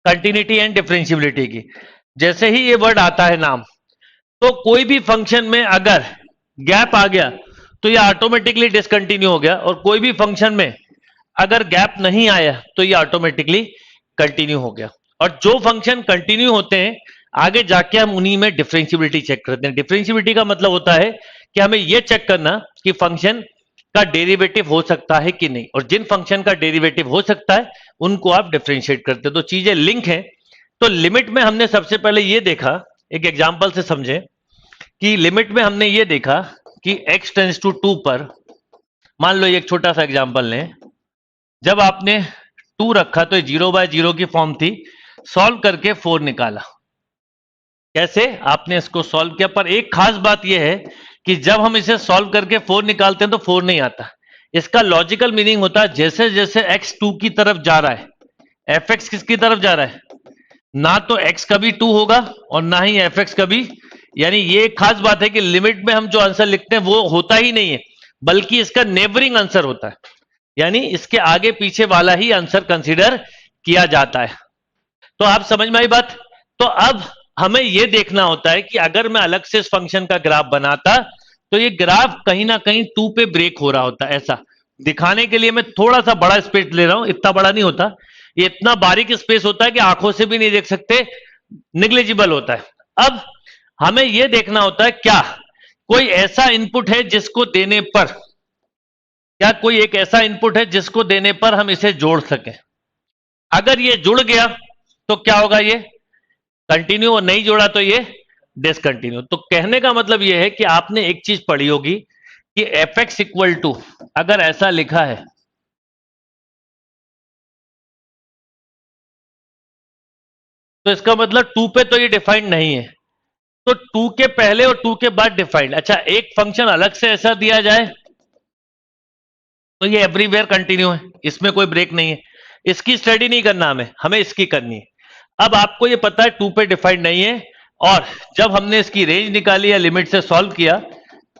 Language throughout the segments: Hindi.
कंटिन्यूटी एंड डिफरेंशियबिलिटी की। जैसे ही ये वर्ड आता है नाम, तो कोई भी फंक्शन में अगर गैप आ गया तो ये ऑटोमेटिकली डिसकंटिन्यू हो गया, और कोई भी फंक्शन में अगर गैप नहीं आया तो ये ऑटोमेटिकली कंटिन्यू हो गया। और जो फंक्शन कंटिन्यू होते हैं आगे जाके हम उन्हीं में डिफरेंशियबिलिटी चेक करते हैं। डिफरेंशियबिलिटी का मतलब होता है कि हमें यह चेक करना कि फंक्शन का डेरिवेटिव हो सकता है कि नहीं, और जिन फंक्शन का डेरिवेटिव हो सकता है उनको आप डिफरेंशिएट करते हैं। तो चीजें लिंक हैं। तो लिमिट में हमने सबसे पहले यह देखा, एक एग्जांपल से समझे कि लिमिट में हमने ये देखा कि x टेंड्स टू 2 पर, मान लो एक छोटा सा एग्जांपल लें, जब आपने 2 रखा तो 0/0 की फॉर्म थी, सॉल्व करके 4 निकाला। कैसे आपने इसको सॉल्व किया, पर एक खास बात यह है कि जब हम इसे सॉल्व करके 4 निकालते हैं तो 4 नहीं आता। इसका लॉजिकल मीनिंग होता है जैसे जैसे x 2 की तरफ जा रहा है, fx किसकी तरफ जा रहा है, ना तो x कभी 2 होगा और ना ही fx कभी, यानी ये खास बात है कि लिमिट में हम जो आंसर लिखते हैं वो होता ही नहीं है, बल्कि इसका नेबरिंग आंसर होता है, यानी इसके आगे पीछे वाला ही आंसर कंसीडर किया जाता है। तो आप समझ में आई बात। तो अब हमें यह देखना होता है कि अगर मैं अलग से इस फंक्शन का ग्राफ बनाता तो ये ग्राफ कहीं ना कहीं 2 पे ब्रेक हो रहा होता है। ऐसा दिखाने के लिए मैं थोड़ा सा बड़ा स्पेस ले रहा हूं, इतना बड़ा नहीं होता, ये इतना बारीक स्पेस होता है कि आंखों से भी नहीं देख सकते, निग्लिजिबल होता है। अब हमें यह देखना होता है क्या कोई ऐसा इनपुट है जिसको देने पर, क्या कोई एक ऐसा इनपुट है जिसको देने पर हम इसे जोड़ सकें। अगर ये जुड़ गया तो क्या होगा, ये कंटिन्यू, और नहीं जोड़ा तो ये डिसकंटिन्यू। तो कहने का मतलब यह है कि आपने एक चीज पढ़ी होगी कि fx इक्वल टू, अगर ऐसा लिखा है तो इसका मतलब 2 पे तो ये डिफाइंड नहीं है, तो 2 के पहले और 2 के बाद डिफाइंड। अच्छा, एक फंक्शन अलग से ऐसा दिया जाए तो ये एवरीवेयर कंटिन्यू है, इसमें कोई ब्रेक नहीं है। इसकी स्टडी नहीं करना हमें, हमें इसकी करनी है। अब आपको ये पता है 2 पे डिफाइंड नहीं है, और जब हमने इसकी रेंज निकाली या लिमिट से सॉल्व किया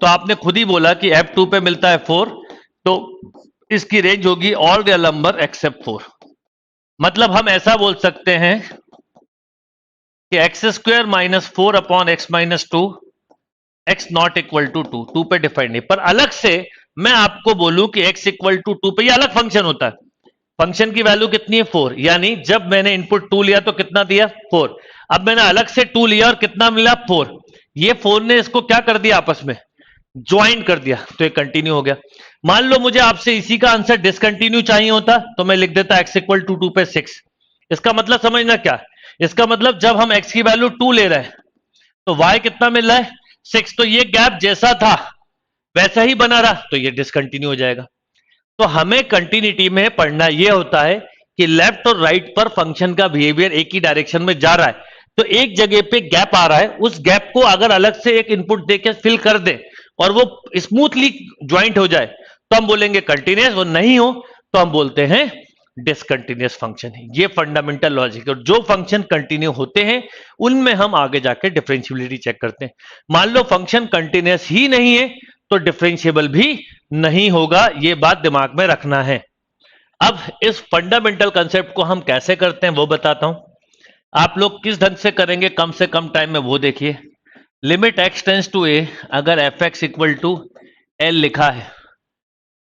तो आपने खुद ही बोला कि f2 पे मिलता है 4, तो इसकी रेंज होगी ऑल रियल नंबर एक्सेप्ट 4। मतलब हम ऐसा बोल सकते हैं कि x² - 4 upon x - 2 x not equal to 2, 2 पे डिफाइंड नहीं। पर अलग से मैं आपको बोलूं कि x इक्वल टू 2 पे, ये अलग फंक्शन होता है, फंक्शन की वैल्यू कितनी है 4, यानी जब मैंने इनपुट 2 लिया तो कितना दिया 4, अब मैंने अलग से 2 लिया और कितना मिला 4, ये 4 ने इसको क्या कर दिया, आपस में ज्वाइन कर दिया, तो ये कंटिन्यू हो गया। मान लो मुझे आपसे इसी का आंसर डिसकंटिन्यू चाहिए होता तो मैं लिख देता x इक्वल टू 2 पे 6। इसका मतलब समझना क्या, इसका मतलब जब हम x की वैल्यू 2 ले रहे हैं तो y कितना मिल रहा है 6, तो ये गैप जैसा था वैसा ही बना रहा, तो ये डिसकंटिन्यू हो जाएगा। तो हमें कंटिन्यूटी में पढ़ना यह होता है कि लेफ्ट और राइट पर फंक्शन का बिहेवियर एक ही डायरेक्शन में जा रहा है, तो एक जगह पे गैप आ रहा है, उस गैप को अगर अलग से एक इनपुट देके फिल कर दे और वो स्मूथली ज्वाइंट हो जाए तो हम बोलेंगे कंटिन्यूअस, और नहीं हो तो हम बोलते हैं डिसकंटिन्यूअस फंक्शन है। ये फंडामेंटल लॉजिक है, और जो फंक्शन कंटिन्यू होते हैं उनमें हम आगे जाके डिफरेंशियबिलिटी चेक करते हैं। मान लो फंक्शन कंटिन्यूअस ही नहीं है तो डिफरेंशिएबल भी नहीं होगा, ये बात दिमाग में रखना है। अब इस फंडामेंटल कंसेप्ट को हम कैसे करते हैं वो बताता हूं, आप लोग किस ढंग से करेंगे कम से कम टाइम में वो देखिए। Limit x tends to a, अगर fx इक्वल टू l लिखा है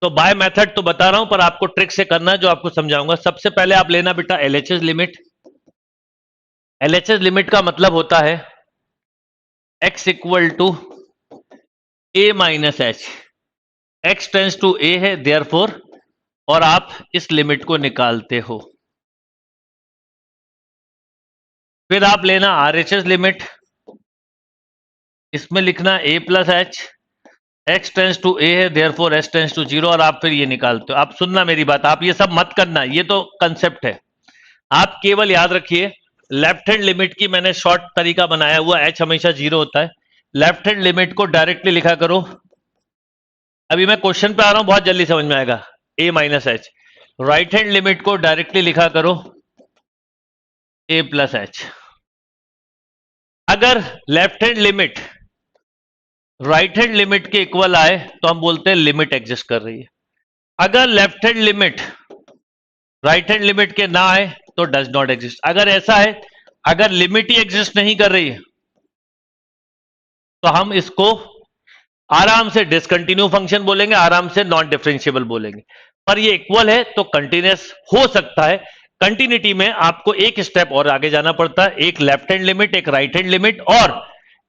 तो बाय मेथड तो बता रहा हूं, पर आपको ट्रिक से करना है जो आपको समझाऊंगा। सबसे पहले आप लेना बेटा LHS लिमिट। LHS लिमिट का मतलब होता है x equal to a minus h, x tends to a है देयरफॉर, और आप इस लिमिट को निकालते हो। फिर आप लेना RHS लिमिट, इसमें लिखना a plus h, x tends to a है देयरफॉर h टेंड्स टू 0, और आप फिर ये निकालते हो। आप सुनना मेरी बात, आप ये सब मत करना, ये तो कंसेप्ट है। आप केवल याद रखिए लेफ्ट हैंड लिमिट की मैंने शॉर्ट तरीका बनाया हुआ, h हमेशा 0 होता है। लेफ्ट हैंड लिमिट को डायरेक्टली लिखा करो। अभी मैं क्वेश्चन पे आ रहा हूं, बहुत जल्दी समझ में आएगा। a minus h, right hand limit को डायरेक्टली लिखा करो a प्लस h। अगर left hand limit right hand limit के इक्वल आए तो हम बोलते हैं लिमिट एग्जिस्ट कर रही है। अगर left hand limit right hand limit के ना आए तो डज नॉट एग्जिस्ट। अगर ऐसा है, अगर लिमिट ही एग्जिस्ट नहीं कर रही है तो हम इसको आराम से डिसकंटिन्यू फंक्शन बोलेंगे, आराम से नॉन डिफरेंशिएबल बोलेंगे। पर ये इक्वल है तो कंटिन्यूअस हो सकता है। कंटिन्यूटी में आपको एक स्टेप और आगे जाना पड़ता है, एक लेफ्ट हैंड लिमिट, एक राइट हैंड लिमिट, और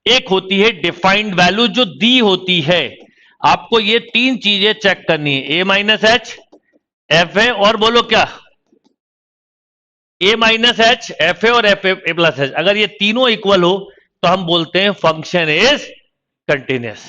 एक होती है डिफाइंड वैल्यू जो दी होती है। आपको ये तीन चीजें चेक करनी है, ए माइनस एच, एफ ए, और बोलो क्या, ए माइनस एच, एफ ए और एफ ए प्लस एच। अगर ये तीनों इक्वल हो तो हम बोलते हैं फंक्शन इज कंटिन्यूअस।